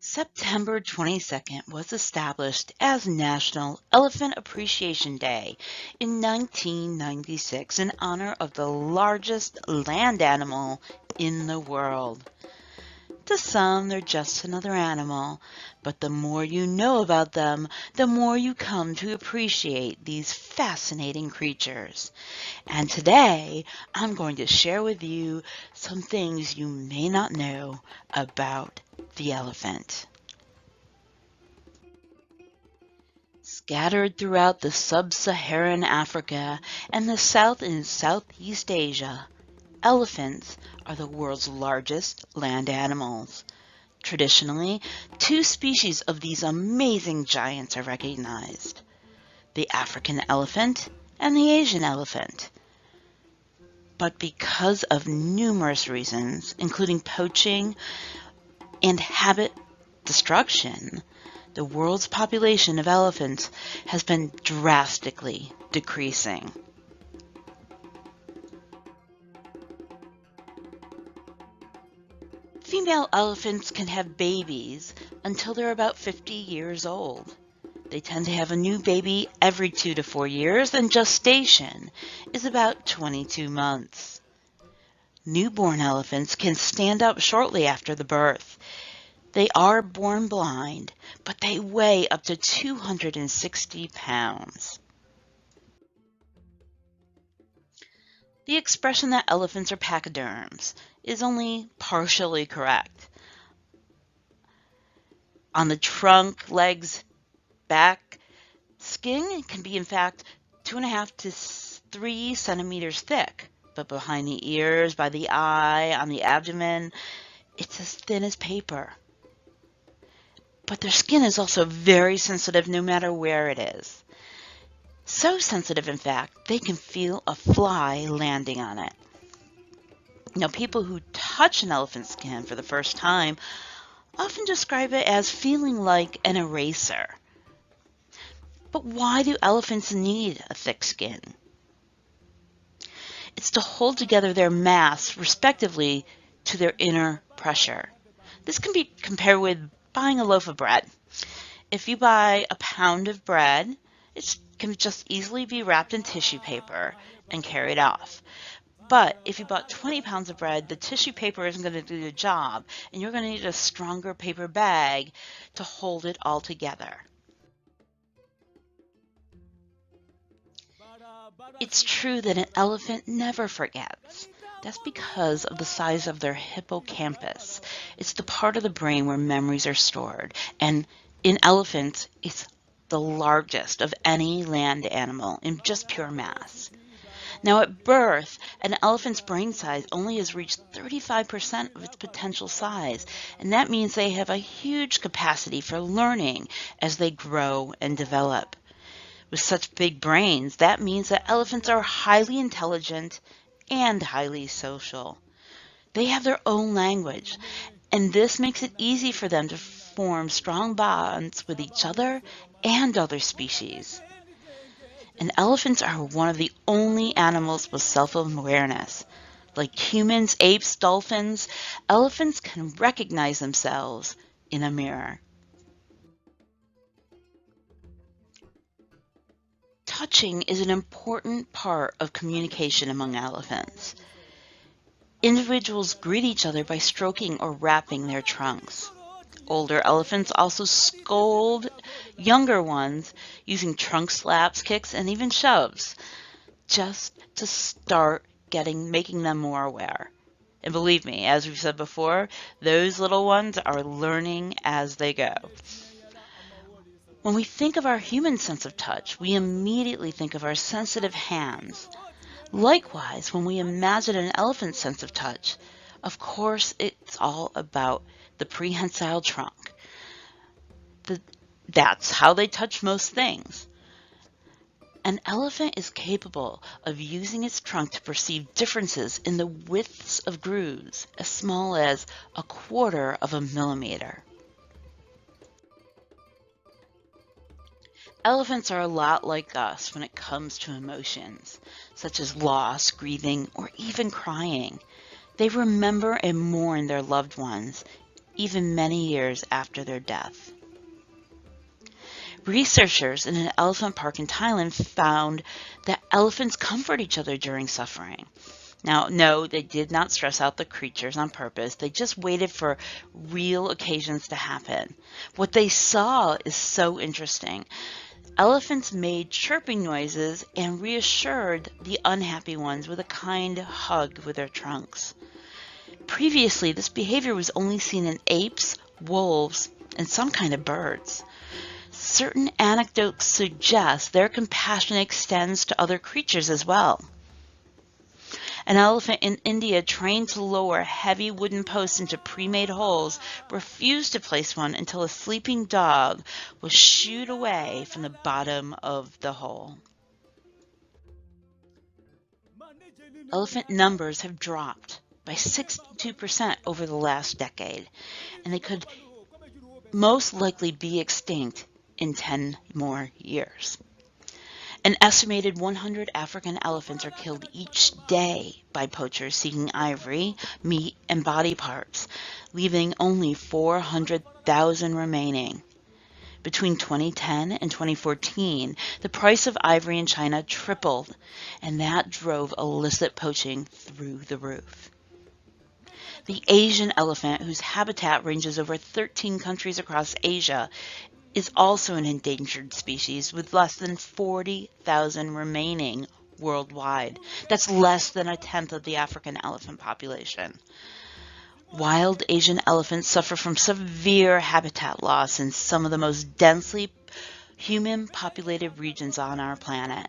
September 22nd was established as National Elephant Appreciation Day in 1996 in honor of the largest land animal in the world. To some, they're just another animal, but the more you know about them, the more you come to appreciate these fascinating creatures. And today, I'm going to share with you some things you may not know about the elephant. Scattered throughout the sub-Saharan Africa and the South and Southeast Asia, elephants are the world's largest land animals. Traditionally, two species of these amazing giants are recognized: the African elephant and the Asian elephant. But because of numerous reasons, including poaching and habit destruction, the world's population of elephants has been drastically decreasing. Female elephants can have babies until they're about 50 years old. They tend to have a new baby every 2 to 4 years, and gestation is about 22 months. Newborn elephants can stand up shortly after the birth. They are born blind, but they weigh up to 260 pounds. The expression that elephants are pachyderms is only partially correct. On the trunk, legs, back, skin can be in fact 2.5 to 3 centimeters thick, but behind the ears, by the eye, on the abdomen, it's as thin as paper. But their skin is also very sensitive no matter where it is. So sensitive, in fact, they can feel a fly landing on it. Now, people who touch an elephant's skin for the first time often describe it as feeling like an eraser. But why do elephants need a thick skin? It's to hold together their mass respectively to their inner pressure. This can be compared with buying a loaf of bread. If you buy a pound of bread, it can just easily be wrapped in tissue paper and carried off. But if you bought 20 pounds of bread, the tissue paper isn't going to do the job, and you're going to need a stronger paper bag to hold it all together. It's true that an elephant never forgets. That's because of the size of their hippocampus. It's the part of the brain where memories are stored. And in elephants, it's the largest of any land animal in just pure mass. Now, at birth, an elephant's brain size only has reached 35% of its potential size, and that means they have a huge capacity for learning as they grow and develop. With such big brains, that means that elephants are highly intelligent and highly social. They have their own language, and this makes it easy for them to form strong bonds with each other and other species. And elephants are one of the only animals with self-awareness. Like humans, apes, dolphins, elephants can recognize themselves in a mirror. Touching is an important part of communication among elephants. Individuals greet each other by stroking or wrapping their trunks. Older elephants also scold younger ones using trunk slaps, kicks, and even shoves, just to start making them more aware. And believe me, as we've said before, those little ones are learning as they go. When we think of our human sense of touch, we immediately think of our sensitive hands. Likewise, when we imagine an elephant's sense of touch, of course, it's all about the prehensile trunk. That's how they touch most things. An elephant is capable of using its trunk to perceive differences in the widths of grooves as small as 1/4 of a millimeter. Elephants are a lot like us when it comes to emotions, such as loss, grieving, or even crying. They remember and mourn their loved ones even many years after their death. Researchers in an elephant park in Thailand found that elephants comfort each other during suffering. Now, no, they did not stress out the creatures on purpose. They just waited for real occasions to happen. What they saw is so interesting. Elephants made chirping noises and reassured the unhappy ones with a kind hug with their trunks. Previously, this behavior was only seen in apes, wolves, and some kind of birds. Certain anecdotes suggest their compassion extends to other creatures as well. An elephant in India trained to lower heavy wooden posts into pre-made holes refused to place one until a sleeping dog was shooed away from the bottom of the hole. Elephant numbers have dropped by 62% over the last decade, and they could most likely be extinct in 10 more years. An estimated 100 African elephants are killed each day by poachers seeking ivory, meat, and body parts, leaving only 400,000 remaining. Between 2010 and 2014, the price of ivory in China tripled, and that drove illicit poaching through the roof. The Asian elephant, whose habitat ranges over 13 countries across Asia, is also an endangered species with less than 40,000 remaining worldwide. That's less than a tenth of the African elephant population. Wild Asian elephants suffer from severe habitat loss in some of the most densely human-populated regions on our planet.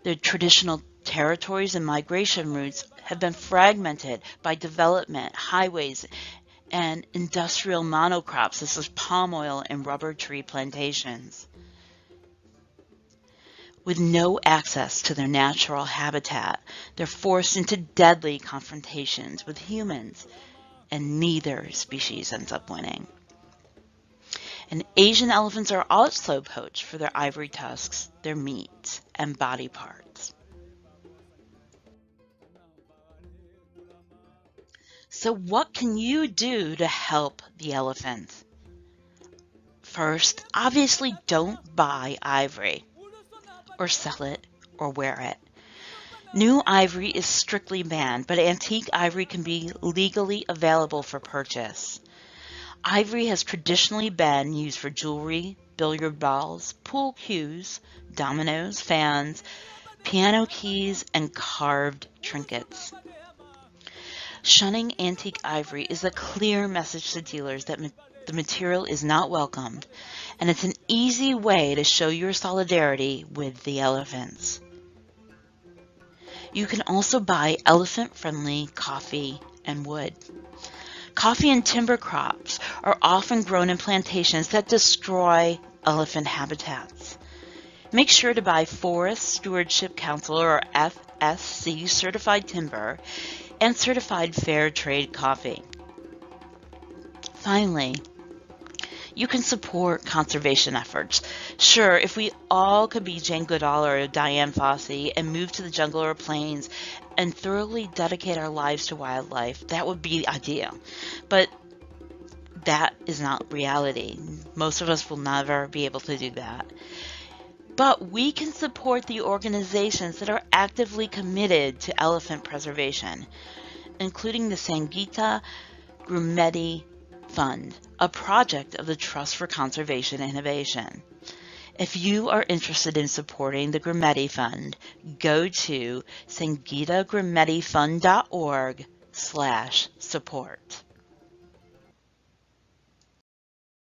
Their traditional territories and migration routes have been fragmented by development, highways, and industrial monocrops such as palm oil and rubber tree plantations. With no access to their natural habitat, they're forced into deadly confrontations with humans, and neither species ends up winning. And Asian elephants are also poached for their ivory tusks, their meat, and body parts. So what can you do to help the elephant? First, obviously don't buy ivory, or sell it, or wear it. New ivory is strictly banned, but antique ivory can be legally available for purchase. Ivory has traditionally been used for jewelry, billiard balls, pool cues, dominoes, fans, piano keys, and carved trinkets. Shunning antique ivory is a clear message to dealers that the material is not welcomed, and it's an easy way to show your solidarity with the elephants. You can also buy elephant-friendly coffee and wood. Coffee and timber crops are often grown in plantations that destroy elephant habitats. Make sure to buy Forest Stewardship Council or FSC certified timber and certified fair trade coffee. Finally, you can support conservation efforts. Sure, if we all could be Jane Goodall or Diane Fossey and move to the jungle or plains and thoroughly dedicate our lives to wildlife, that would be ideal. But that is not reality. Most of us will never be able to do that. But we can support the organizations that are actively committed to elephant preservation, including the Sangeeta Grumeti Fund, a project of the Trust for Conservation Innovation. If you are interested in supporting the Grumeti Fund, go to sangeetagrumetiFund.org/support.